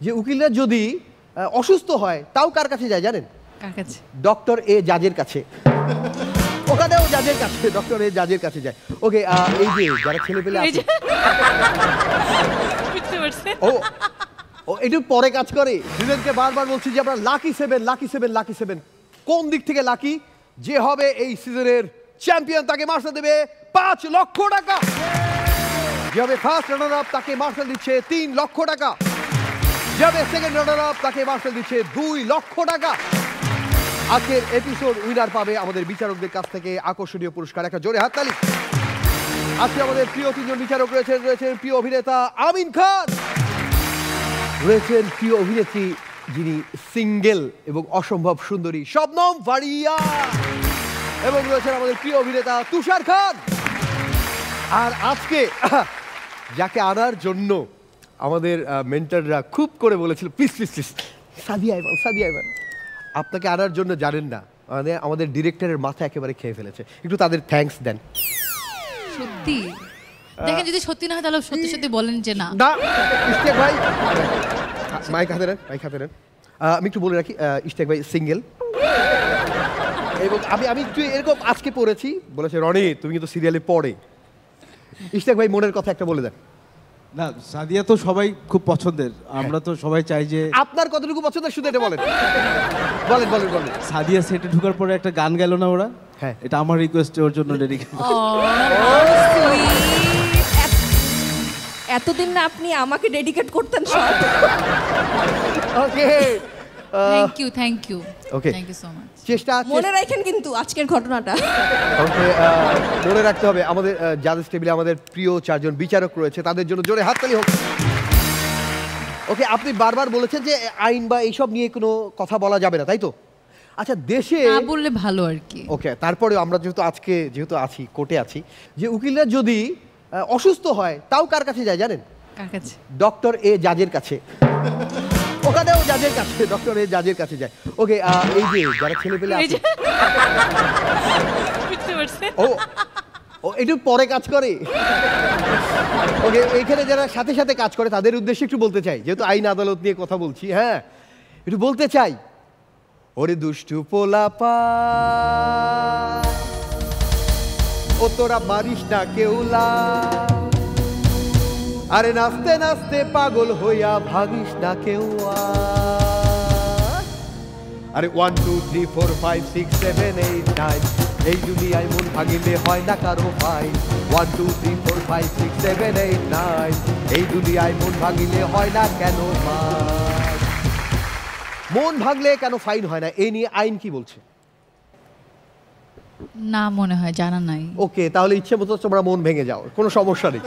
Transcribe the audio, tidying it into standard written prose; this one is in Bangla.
যে উকিলরা যদি অসুস্থ হয় তাও কার কাছে যায় জানেন? কার কাছে? ডক্টর এ জাজের কাছে। ওখানেও জাজের কাছে, ডক্টর এ জাজের কাছে যায়। ওকে, এই যে যারা ছেলে পেলে আছে ও ও একটু পরে কাজ করে। দুজনকে বারবার বলছি যে আমরা lucky seven, lucky seven, lucky seven. কোন দিক থেকে লাকি? যে হবে এই সিজনের চ্যাম্পিয়ন তাকে মার্শাল দেবে 5 লক্ষ টাকা। যে হবে ফার্স্ট রানার আপ তাকে মার্শাল দিচ্ছে 3 লক্ষ টাকা। যে হবে সেকেন্ড রানার আপ তাকে মার্শাল দিচ্ছে 2 লক্ষ টাকা। আজকের এপিসোড উইনার পাবে আমাদের বিচারকদের কাছ থেকে আকর্ষণীয় পুরস্কার। একটা জোরে হাততালি। আজকে আমাদের প্রিয় 3 জন বিচারক রয়েছেন। প্রিয় অভিনেতা আমিন খান, রয়েছেন প্রিয় অভিনেত্রী যিনি সিঙ্গেল এবং অসম্ভব সুন্দরী শবনম ফারিয়া, এবং রয়েছেন আমাদের প্রিয় অভিনেতা তুষার খান। আর আজকে যাকে আনার জন্য আমাদের মেন্টররা খুব করে বলেছিল প্লিজ প্লিজ প্লিজ সাদিয়া ইমান, সাদিয়া ইমান, আপনাকে আনার জন্য জানেন না মানে আমাদের ডিরেক্টরের মাথা একেবারে খেয়ে ফেলেছে। একটু তাদের থ্যাঙ্কস দেন। সত্যি দেখেন, যদি সত্যি না হয় তাহলে সত্যি সত্যি বলেন যে না। না ইশতিয়াক ভাই, মাইক হাতে নেন, মাইক হাতে নেন। আমি একটু বলে রাখি, ইশতিয়াক ভাই সিঙ্গেল, এবং আমি একটু এরকম আজকে পড়েছি, বলেছে রনি তুমি কিন্তু সিরিয়ালে পড়ে। ইশতিয়াক ভাই মনের কথা একটা বলে দেন। না, সাদিয়া তো সবাই খুব পছন্দের, আমরা তো সবাই চাই যে আপনার কতটুকু পছন্দ শুধু এটা বলেন। বলেন বলেন বলেন। সাদিয়া সেটে ঢোকার পরে একটা গান গেল না ওরা, হ্যাঁ এটা আমার রিকোয়েস্ট ওর জন্য ডেডিকেট। এতদিন না আপনি আমাকে ডেডিকেট করতেন সব। Okay, thank you okay, thank you so much. চেষ্টা মনে রাখেন কিন্তু আজকের ঘটনাটা। ওকে, মনে রাখতে হবে। আমাদের জাজেস টেবিলে আমাদের প্রিয় 4 জন বিচারক রয়েছে, তাদের জন্য জোরে হাততালি হোক। ওকে, আপনি বারবার বলেছেন যে আইন বা এইসব নিয়ে কোনো কথা বলা যাবে না, তাই তো? আচ্ছা, দেশে না বললে ভালো আর কি। ওকে, তারপরে আমরা যেহেতু আছি কোর্টে আছি, যে উকিলরা যদি অসুস্থ হয় তাও কার কাছে যায় জানেন? কার কাছে? ডক্টর এ জাজের কাছে। ওখানেও জাজের কাছে, ডক্টর এ জাজের কাছে যায়। ওকে, এই যে যারা ছেলে পেলে আছে ও ও একটু পরে কাজ করে। ওকে, এইখানে যারা সাথে সাথে কাজ করে তাদের উদ্দেশ্যে একটু বলতে চাই, যেহেতু আইন আদালত নিয়ে কথা বলছি, হ্যাঁ একটু বলতে চাই, ওরে দুষ্টু পোলাপা ও তোরা মারিস না কেউলা, আরে নাচতে নাচতে পাগল হইয়া ভাগিস না কেউ। আরে 1 2 3 4 5 6 7 8 9 এই দুনিয়ায় মন ভাঙিলে হয় না কারো ফাইন। 1 2 3 4 5 6 7 8 9 এই দুনিয়ায় মন ভাঙিলে হয় না কেন ফাইন। মন ভাঙলে কেন ফাইন হয় না, এই নিয়ে আইন কি বলছে? না মনে হয় জানা নাই। ওকে, তাহলে ইচ্ছে মতো তোমরা মন ভেঙে যাও, কোনো সমস্যা নেই।